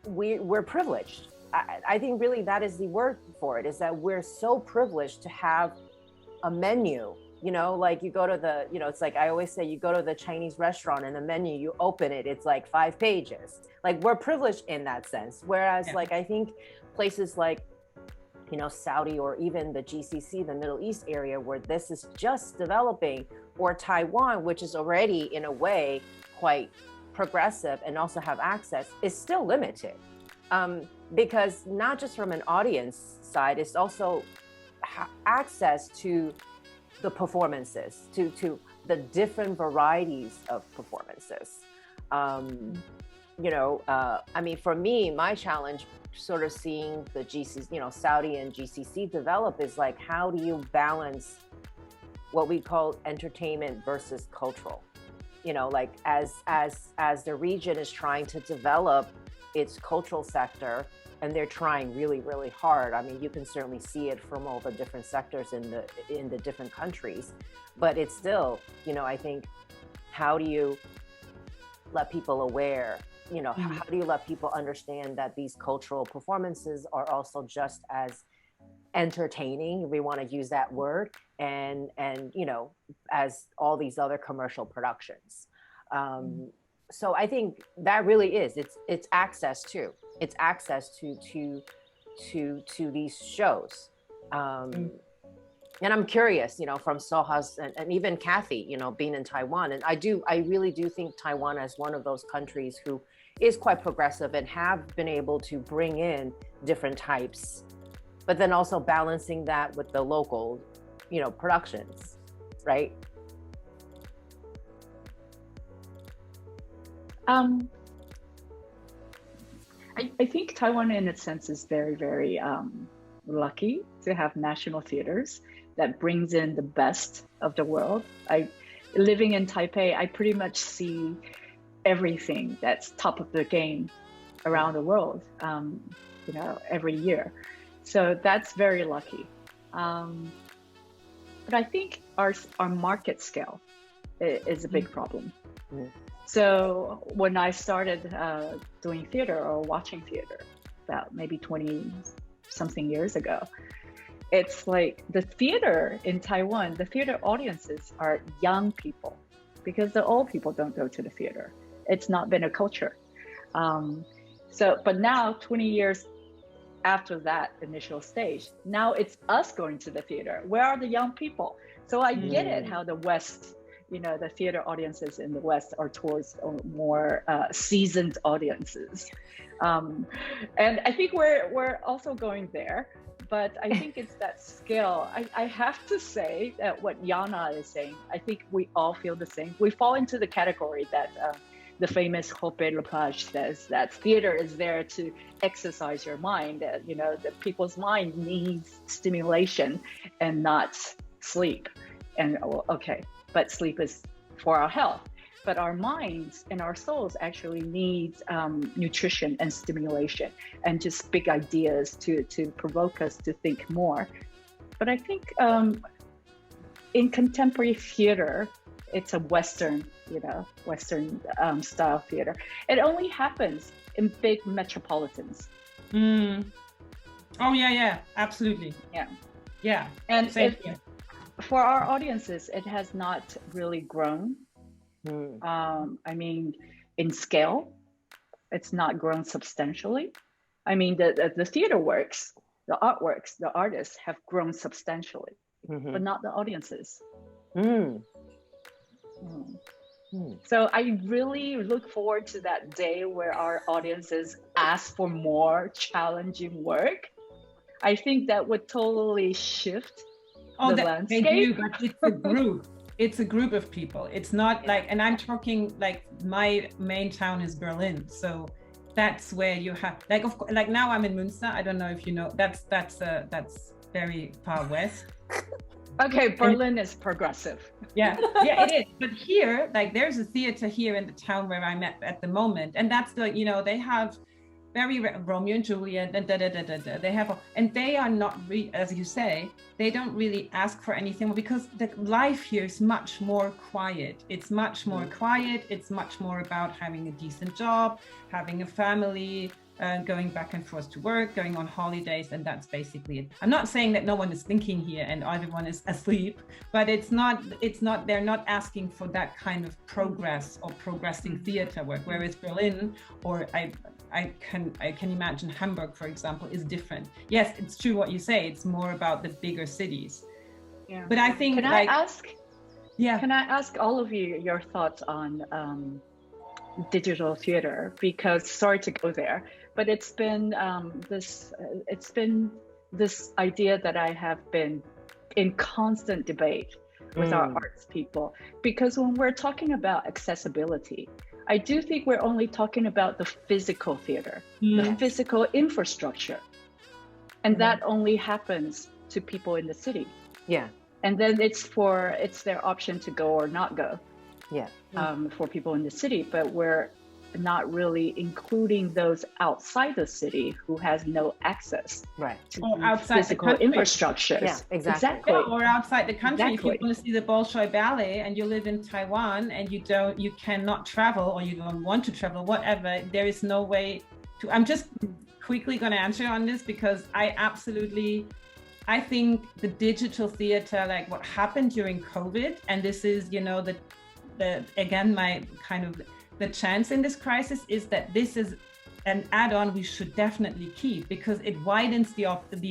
we're privileged. I think really that is the word for it, is that we're so privileged to have a menu. You know, like you go to the, you know, it's like I always say, you go to the Chinese restaurant and the menu, you open it, it's like 5 pages. Like we're privileged in that sense. Whereas like I think places like, you know, Saudi or even the GCC, the Middle East area where this is just developing, or Taiwan, which is already in a way quite progressive and also have access, is still limited. Because not just from an audience side, it's also access to the performances, to the different varieties of performances. You know, I mean, for me, my challenge sort of seeing the GCC, you know, Saudi and GCC develop is like, how do you balance what we call entertainment versus cultural? You know, like as the region is trying to develop its cultural sector, and they're trying really, really hard. I mean, you can certainly see it from all the different sectors in the different countries, but it's still, you know, I think, how do you let people aware, you know, how do you let people understand that these cultural performances are also just as entertaining, if we want to use that word, and you know, as all these other commercial productions. So I think that really is, it's access to. It's access to these shows. And I'm curious, you know, from Soha's and even Kathy, you know, being in Taiwan, and I really do think Taiwan as one of those countries who is quite progressive and have been able to bring in different types, but then also balancing that with the local, you know, productions, right? I think Taiwan, in a sense, is very, very lucky to have national theaters that brings in the best of the world. Living in Taipei, I pretty much see everything that's top of the game around the world, you know, every year. So that's very lucky. But I think our market scale is a big problem. So when I started doing theater or watching theater about maybe 20 something years ago, it's like the theater in Taiwan, the theater audiences are young people, because the old people don't go to the theater. It's not been a culture. But now 20 years after that initial stage, now it's us going to the theater. Where are the young people? So I get it how the West, you know, the theater audiences in the West are towards more seasoned audiences. And I think we're also going there, but I think it's that skill. I have to say that what Jana is saying, I think we all feel the same. We fall into the category that the famous Hope Lepage says, that theater is there to exercise your mind. You know, that people's mind needs stimulation and not sleep. And okay, but sleep is for our health. but our minds and our souls actually needs nutrition and stimulation and just big ideas to provoke us to think more. But I think in contemporary theater, it's a Western style theater. It only happens in big metropolitans. Oh yeah, absolutely. Yeah. And for our audiences, it has not really grown. I mean, in scale, it's not grown substantially. I mean, the theater works, the artworks, the artists have grown substantially, but not the audiences. So I really look forward to that day where our audiences ask for more challenging work. I think that would totally shift the landscape. They do, but it's a group. It's a group of people. It's not like, and I'm talking like my main town is Berlin, so that's where you have like now I'm in Münster. I don't know if you know. That's very far west. Okay, Berlin is progressive. Yeah, it is. But here, like, there's a theater here in the town where I'm at the moment, and that's like, they have very Romeo and Juliet, they have, and they are not, as you say, they don't really ask for anything because the life here is much more quiet. It's much more quiet. It's much more about having a decent job, having a family, going back and forth to work, going on holidays, and that's basically it. I'm not saying that no one is thinking here and everyone is asleep, but it's not, they're not asking for that kind of progress or progressing theater work, whereas Berlin, or I can imagine Hamburg, for example, is different. Yes, it's true what you say, it's more about the bigger cities. Yeah. But I think Can I ask all of you your thoughts on digital theater? Because sorry to go there, but it's been this idea that I have been in constant debate with our arts people, because when we're talking about accessibility, I do think we're only talking about the physical theater, the physical infrastructure, and that only happens to people in the city. Yeah. And then it's their option to go or not go. Yeah. For people in the city, but we're not really including those outside the city who has no access to outside physical infrastructures. Yeah, exactly. Yeah, or outside the country. Exactly. If you want to see the Bolshoi Ballet and you live in Taiwan and you cannot travel, or you don't want to travel, whatever, there is no way to. I'm just quickly going to answer on this because I think the digital theater, like what happened during COVID, and this is, again, my kind of the chance in this crisis is that this is an add-on we should definitely keep, because it widens the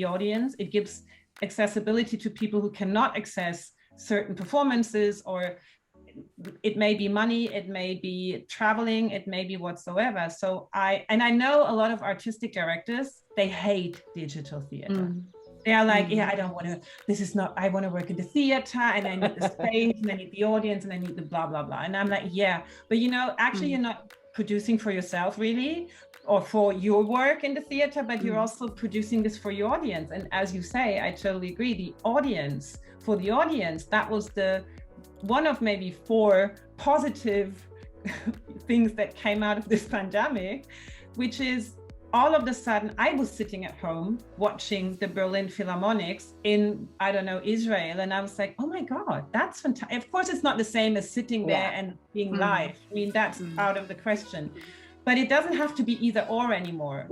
audience. It gives accessibility to people who cannot access certain performances, or it may be money, it may be traveling, it may be whatsoever. So I know a lot of artistic directors, they hate digital theater. They are like, I don't want to, I want to work in the theater, and I need the space, and I need the audience, and I need the blah, blah, blah. And I'm like, but actually you're not producing for yourself really, or for your work in the theater, but you're also producing this for your audience. And as you say, I totally agree. For the audience, that was one of maybe 4 positive things that came out of this pandemic, which is, all of a sudden, I was sitting at home watching the Berlin Philharmonics in, Israel. And I was like, oh my God, that's fantastic. Of course, it's not the same as sitting there and being live. I mean, that's out of the question. But it doesn't have to be either or anymore,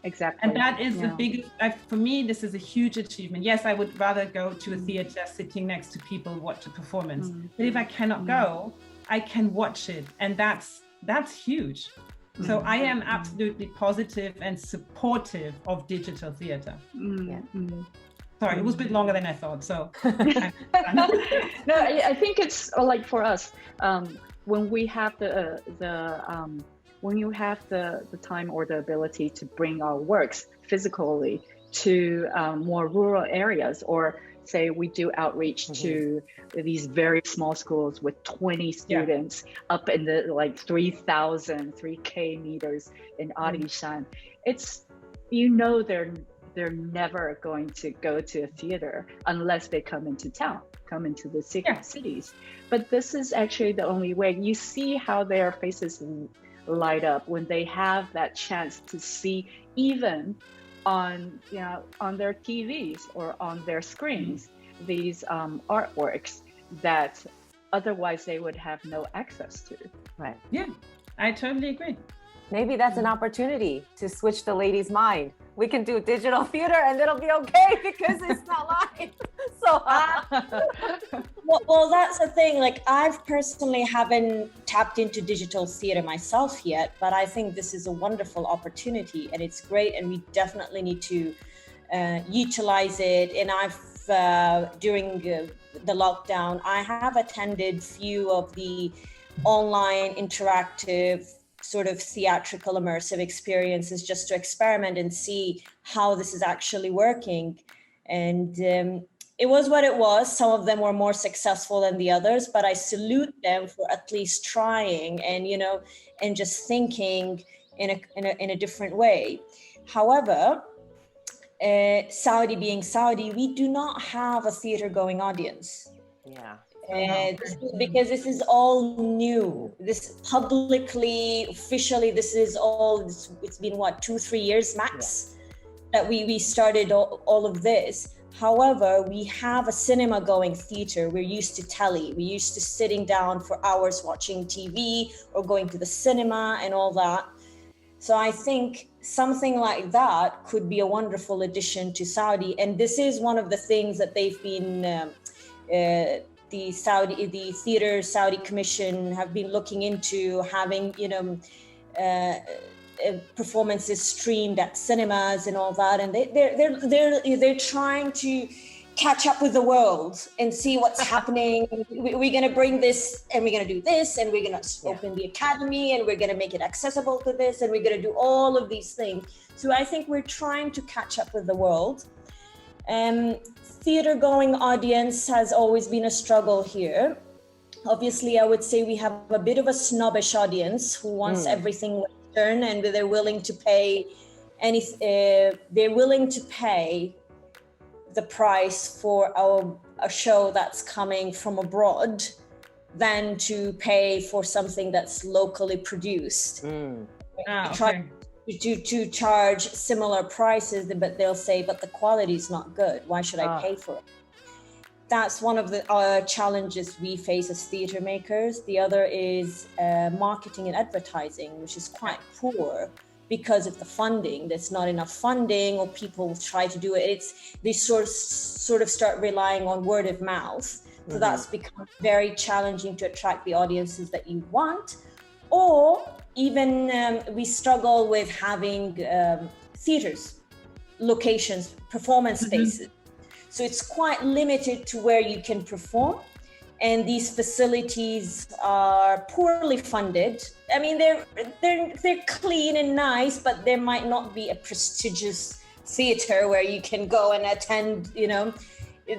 Exactly. And that is the biggest, for me, this is a huge achievement. Yes, I would rather go to a theater sitting next to people, watch a performance. But if I cannot go, I can watch it. And that's huge. So I am absolutely positive and supportive of digital theater. Sorry, it was a bit longer than I thought. So no, I think it's like for us, when we have when you have the time or the ability to bring our works physically to more rural areas, or say we do outreach to these very small schools with 20 students up in the 3K meters in Arishan. It's, they're never going to go to a theater unless they come into town. come into the cities. But this is actually the only way. You see how their faces light up when they have that chance to see, even on on their TVs or on their screens, these artworks that otherwise they would have no access to. Right. Yeah, I totally agree. Maybe that's an opportunity to switch the lady's mind. We can do digital theater and it'll be okay because it's not live. So well, that's the thing. Like, I've personally haven't tapped into digital theater myself yet, but I think this is a wonderful opportunity and it's great, and we definitely need to utilize it. And I've during the lockdown, I have attended few of the online interactive sort of theatrical immersive experiences just to experiment and see how this is actually working. And it was what it was. Some of them were more successful than the others, but I salute them for at least trying and, and just thinking in a different way. However, Saudi being Saudi, we do not have a theater going audience. Yeah. Because this is all new. This publicly, officially, this is all, it's been what, 2-3 years max that we started all of this. However, we have a cinema going theater. We're used to telly. We're used to sitting down for hours watching TV or going to the cinema and all that. So I think something like that could be a wonderful addition to Saudi. And this is one of the things that they've been, the Theater Saudi Commission have been looking into, having, performances streamed at cinemas and all that. And they're trying to catch up with the world and see what's happening. We're going to bring this and we're going to do this and we're going to open the academy and we're going to make it accessible to this and we're going to do all of these things. So I think we're trying to catch up with the world. Theater going audience has always been a struggle here. Obviously, I would say we have a bit of a snobbish audience who wants everything Western, and they're willing to pay the price for a show that's coming from abroad than to pay for something that's locally produced. To charge similar prices, but they'll say, but the quality is not good. Why should I pay for it? That's one of the challenges we face as theater makers. The other is marketing and advertising, which is quite poor because of the funding. There's not enough funding, or people try to do it. They sort of start relying on word of mouth. So that's become very challenging to attract the audiences that you want. Or even we struggle with having theaters, locations, performance spaces. So it's quite limited to where you can perform. And these facilities are poorly funded. I mean, they're clean and nice, but there might not be a prestigious theater where you can go and attend,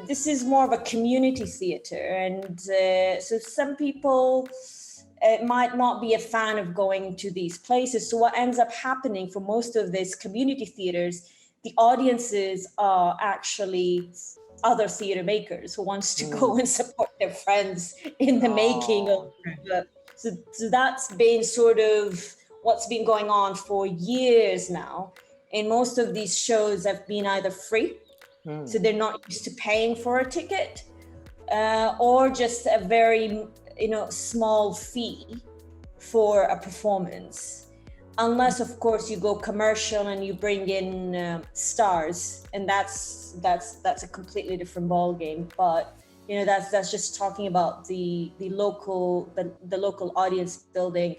This is more of a community theater. And so some people might not be a fan of going to these places. So what ends up happening for most of these community theaters, the audiences are actually other theater makers who wants to go and support their friends in the making of so that's been sort of what's been going on for years now. And most of these shows have been either free, so they're not used to paying for a ticket, or just a very small fee for a performance, unless of course you go commercial and you bring in stars, and that's a completely different ball game. But that's just talking about the local audience building.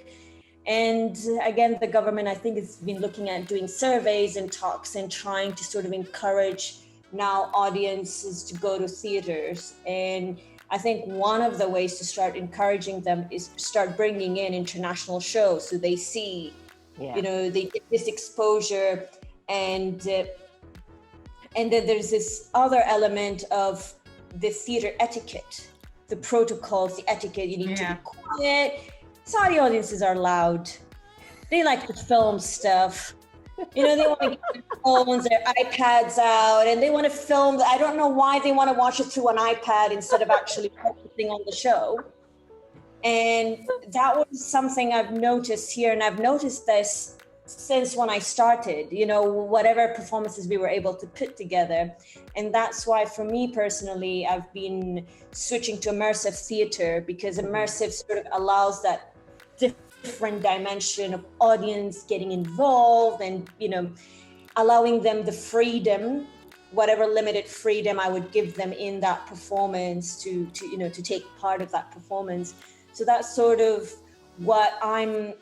And again, the government, I think, has been looking at doing surveys and talks and trying to sort of encourage now audiences to go to theaters. And I think one of the ways to start encouraging them is start bringing in international shows, so they see, they get this exposure, and then there's this other element of the theater etiquette, the protocols, the etiquette. You need to be quiet. Saudi audiences are loud. They like to film stuff. You know, they want to get their phones, their iPads out, and they want to film. I don't know why they want to watch it through an iPad instead of actually focusing on the show. And that was something I've noticed here, and I've noticed this since when I started, you know, whatever performances we were able to put together. And that's why for me personally, I've been switching to immersive theater, because immersive sort of allows that different dimension of audience getting involved and, you know, allowing them the freedom, whatever limited freedom I would give them in that performance to you know, to take part of that performance. So that's sort of what I'm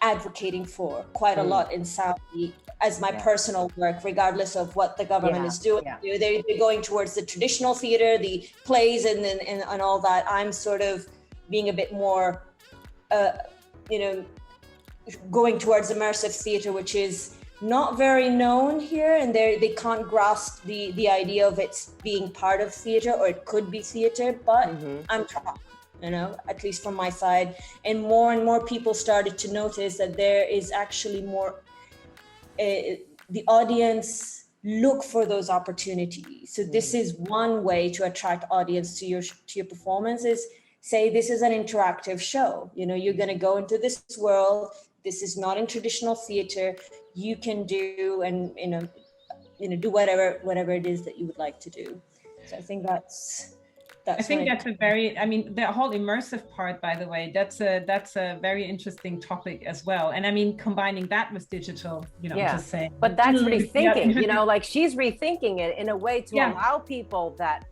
advocating for quite a lot in Saudi as my personal work, regardless of what the government is doing. They're going towards the traditional theater, the plays and all that. I'm sort of being a bit more, you know, going towards immersive theater, which is not very known here, and they can't grasp the idea of it being part of theater, or it could be theater, but I'm trying. You know, at least from my side, and more people started to notice that there is actually more, the audience look for those opportunities. So this is one way to attract audience to your performance, is say this is an interactive show. You know, you're going to go into this world. This is not in traditional theater. You can do and do whatever it is that you would like to do. So I think that's a very, I mean, the whole immersive part, by the way, that's a very interesting topic as well. And I mean, combining that with digital, you know, just saying. But that's rethinking, you know, like she's rethinking it in a way to allow people that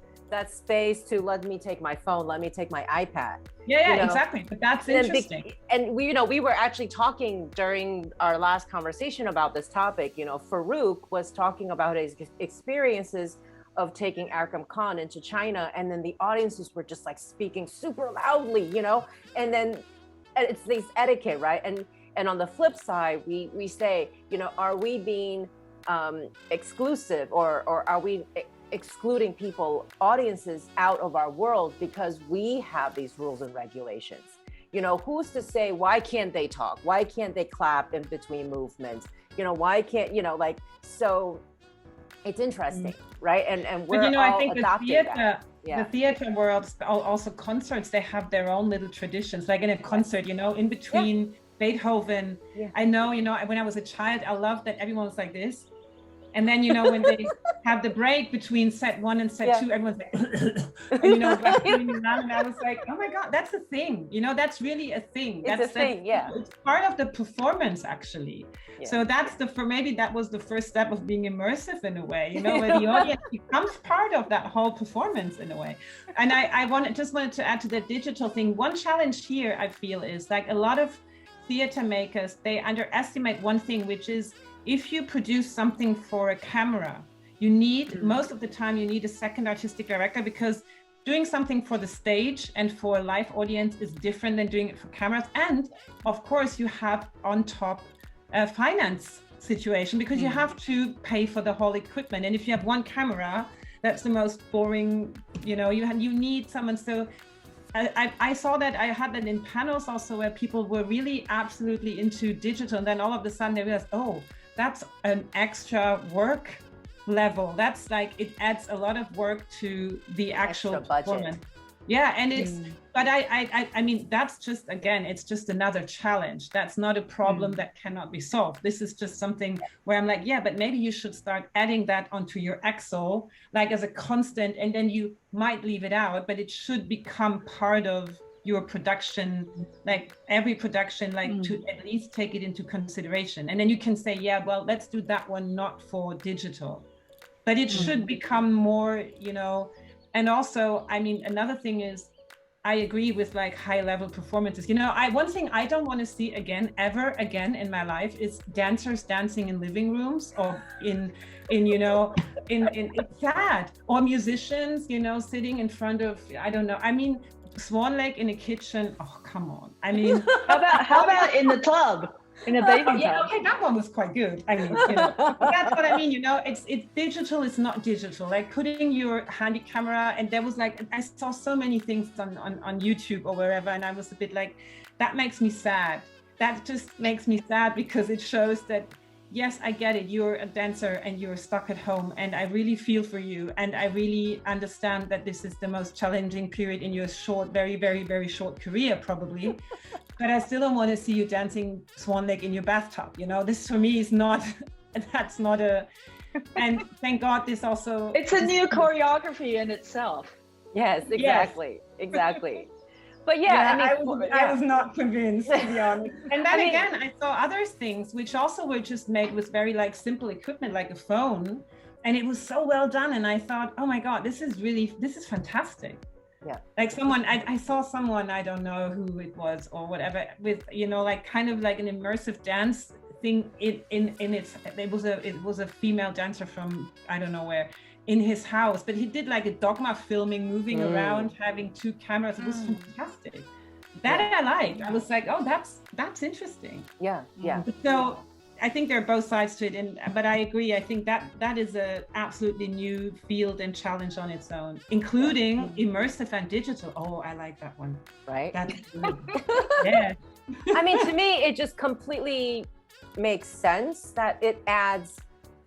space to let me take my phone, let me take my iPad. You know? Exactly. But that's interesting. And we, you know, we were actually talking during our last conversation about this topic. You know, Farouk was talking about his experiences of taking Akram Khan into China, and then the audiences were just like speaking super loudly, you know, and then it's this etiquette, right? And on the flip side, we say, you know, are we being exclusive, or are we excluding people, audiences out of our world because we have these rules and regulations? You know, who's to say, why can't they talk? Why can't they clap in between movements? You know, why can't, you know, like, so it's interesting, right? And we're, but, you know, all I think adopting the theater world, also concerts, they have their own little traditions. Like in a concert, you know, in between Beethoven, I know, you know, when I was a child, I loved that everyone was like this. And then, you know, when they have the break between set 1 and set 2, everyone's like, and, you know, like, and I was like, oh my God, that's a thing. You know, that's really a thing. It's a thing, It's part of the performance, actually. So that's maybe that was the first step of being immersive in a way, you know, where the audience becomes part of that whole performance in a way. And I just wanted to add to the digital thing. One challenge here, I feel, is like a lot of theater makers, they underestimate one thing, which is, if you produce something for a camera, you need, most of the time, you need a second artistic director, because doing something for the stage and for a live audience is different than doing it for cameras. And of course, you have on top a finance situation, because you have to pay for the whole equipment. And if you have one camera, that's the most boring, you know, you need someone. So I saw that, I had that in panels also, where people were really absolutely into digital. And then all of a sudden they realized, oh, that's an extra work level. That's like, it adds a lot of work to the actual performance. Yeah, and it's, but I mean, that's just, again, it's just another challenge. That's not a problem that cannot be solved. This is just something where I'm like, yeah, but maybe you should start adding that onto your Excel, like as a constant, and then you might leave it out, but it should become part of your production, like every production, like to at least take it into consideration. And then you can say, yeah, well, let's do that one not for digital, but it should become more, you know. And also, I mean, another thing is, I agree with like high level performances. You know, one thing I don't want to see ever again in my life is dancers dancing in living rooms, or in you know, it's sad, or musicians, you know, sitting in front of, I don't know. I mean, Swan Lake in a kitchen. Oh, come on. I mean, how about in the club? In a bathing tub. Okay, that one was quite good. I mean, you know, that's what I mean. You know, it's digital. It's not digital. Like putting your handy camera, and there was like, I saw so many things on YouTube or wherever, and I was a bit like, that makes me sad. That just makes me sad, because it shows that yes, I get it. You're a dancer and you're stuck at home, and I really feel for you. And I really understand that this is the most challenging period in your short, very, very, very short career, probably. But I still don't want to see you dancing swan lake in your bathtub. You know, this for me is not, that's not a, and thank God this also. It's a new choreography in itself. Yes, exactly. Yes. Exactly. But yeah, I was not convinced, to be honest. And then again, I saw other things which also were just made with very like simple equipment, like a phone, and it was so well done. And I thought, oh my God, this is fantastic. Yeah. Like someone, I saw someone, I don't know who it was or whatever, with, you know, like kind of like an immersive dance thing it was a female dancer from, I don't know where, in his house, but he did like a dogma filming, moving around, having 2 cameras. It was fantastic. That I liked. I was like, oh, that's interesting. Yeah, yeah. So I think there are both sides to it, but I agree. I think that is a absolutely new field and challenge on its own, including immersive and digital. Oh, I like that one. Right. That's good. Yeah. I mean, to me, it just completely makes sense that it adds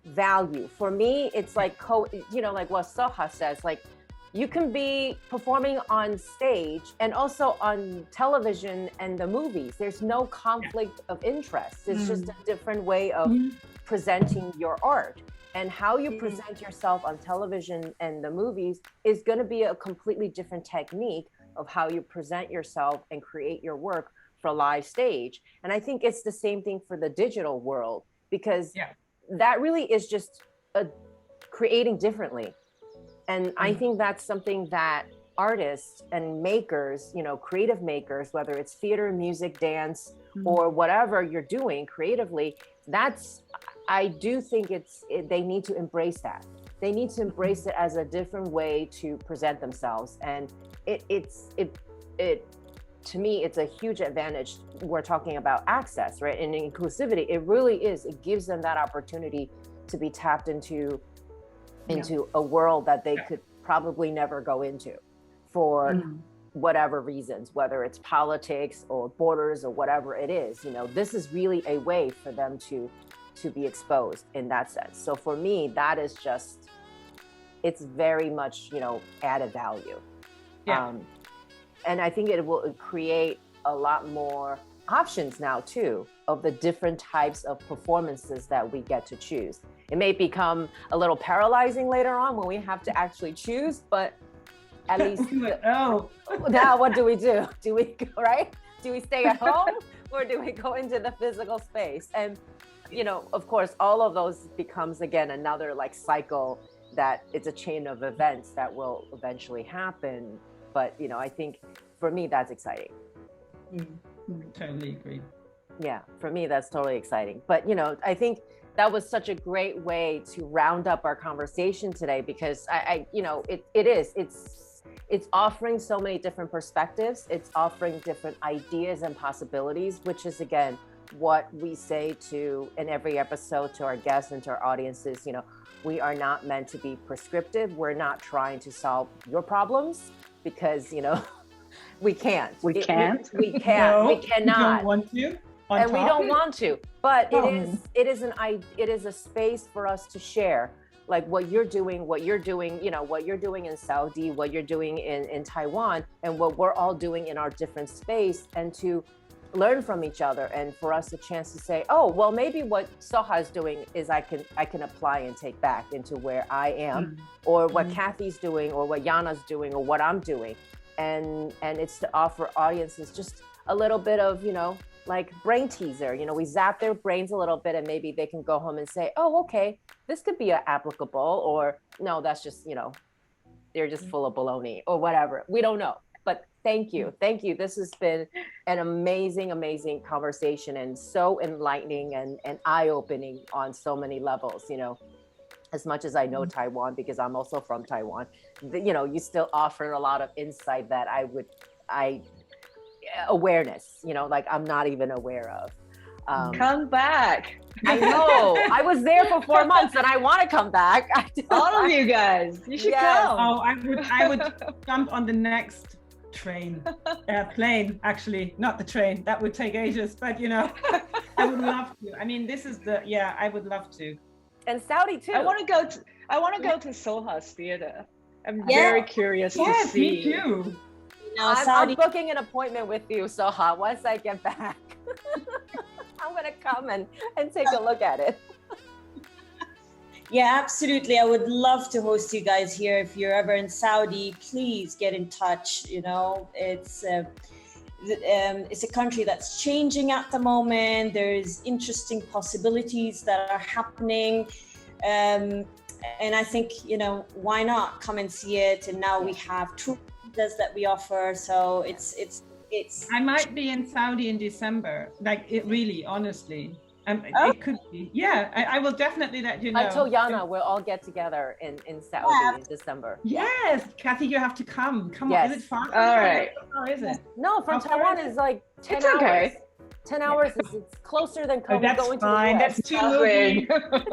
value. For me, it's like like what Soha says, like you can be performing on stage and also on television and the movies. There's no conflict of interest. It's just a different way of presenting your art, and how you present yourself on television and the movies is going to be a completely different technique of how you present yourself and create your work for live stage. And I think it's the same thing for the digital world, because that really is just creating differently. And I think that's something that artists and makers, you know, creative makers, whether it's theater, music, dance, or whatever you're doing creatively, I do think they need to embrace that. They need to embrace it as a different way to present themselves. And to me, it's a huge advantage. We're talking about access, right? And inclusivity, it really is. It gives them that opportunity to be tapped into a world that they could probably never go into for whatever reasons, whether it's politics or borders or whatever it is. You know, this is really a way for them to be exposed in that sense. So for me, that is just, it's very much, you know, added value. Yeah. And I think it will create a lot more options now too, of the different types of performances that we get to choose. It may become a little paralyzing later on when we have to actually choose, but at least now what do we do? Do we stay at home, or do we go into the physical space? And you know, of course, all of those becomes again another like cycle, that it's a chain of events that will eventually happen. But you know, I think for me that's exciting. Totally agree. Yeah, for me that's totally exciting. But you know, I think that was such a great way to round up our conversation today, because I you know, it's offering so many different perspectives. It's offering different ideas and possibilities, which is again what we say to in every episode to our guests and to our audiences. You know, we are not meant to be prescriptive. We're not trying to solve your problems, because you know we can't. We cannot. We don't want to. And we don't want to, but it is a space for us to share, like what you're doing, you know, what you're doing in Saudi, what you're doing in Taiwan, and what we're all doing in our different space, and to learn from each other, and for us a chance to say, oh, well, maybe what Soha is doing is I can apply and take back into where I am, or what Kathy's doing, or what Jana's doing, or what I'm doing. And it's to offer audiences just a little bit of, you know, like brain teaser. You know, we zap their brains a little bit, and maybe they can go home and say, oh, okay, this could be applicable, or no, that's just, you know, they're just full of baloney or whatever. We don't know. But thank you. This has been an amazing, amazing conversation, and so enlightening and eye-opening on so many levels. You know, as much as I know Taiwan, because I'm also from Taiwan, you know, you still offer a lot of insight that awareness, you know, like I'm not even aware of. Come back. I know. I was there for 4 months and I want to come back. All of you guys, you should come. Oh, I would jump on the next plane, actually, not the train. That would take ages, but you know. I would love to. I mean, this is the, yeah, I would love to. And Saudi too. I want to go to Soha's theater. I'm Yeah. very curious to Yes, see. me too. I'm booking an appointment with you, Soha, once I get back. I'm gonna come and take a look at it. Yeah, absolutely. I would love to host you guys here. If you're ever in Saudi, please get in touch. You know, it's a country that's changing at the moment. There's interesting possibilities that are happening. And I think, you know, why not come and see it? And now we have tours that we offer. So it's. I might be in Saudi in December. Like, it really, honestly. It could be. Yeah, I will definitely let you know. I told Jana we'll all get together in Saudi in December. Yes, Kathy, you have to come. Come Yes. on, is it far? All right. How is it? No, from How far Taiwan is it? is like 10 It's hours. okay. 10 hours is it's closer than Oh, that's going fine. to the US. That's 2 movies.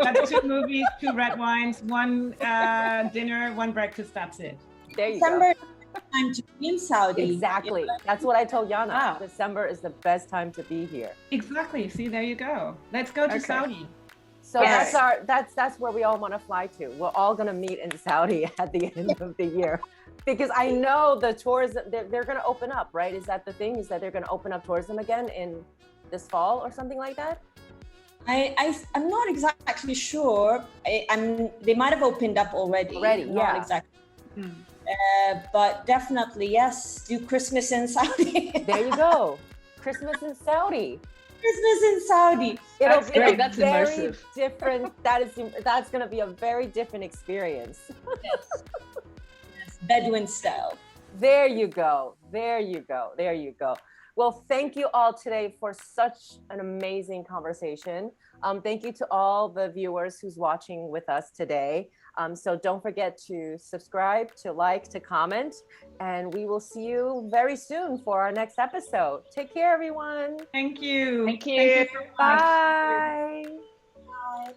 That's 2 movies, 2 red wines, 1 dinner, 1 breakfast. That's it. There you December go. time to be in Saudi. Exactly. That's what I told Jana. Wow. December is the best time to be here. Exactly. See, there you go. Let's go to Okay. Saudi. So Yes. that's where we all want to fly to. We're all gonna meet in Saudi at the end of the year, because I know the tourism they're gonna open up, right? Is that the thing? Is that they're gonna open up tourism again in this fall or something like that? I'm not exactly sure. They might have opened up already. Already, Not yeah. exactly. Hmm. But definitely, yes, do Christmas in Saudi. There you go. Christmas in Saudi. Christmas in Saudi. That's It'll great. be That's very immersive. different. That's going to be a very different experience. Yes, Bedouin style. There you go. There you go. There you go. Well, thank you all today for such an amazing conversation. Thank you to all the viewers who's watching with us today. So don't forget to subscribe, to like, to comment, and we will see you very soon for our next episode. Take care, everyone. Thank you. Thank you. Thank you so much. Bye. Bye.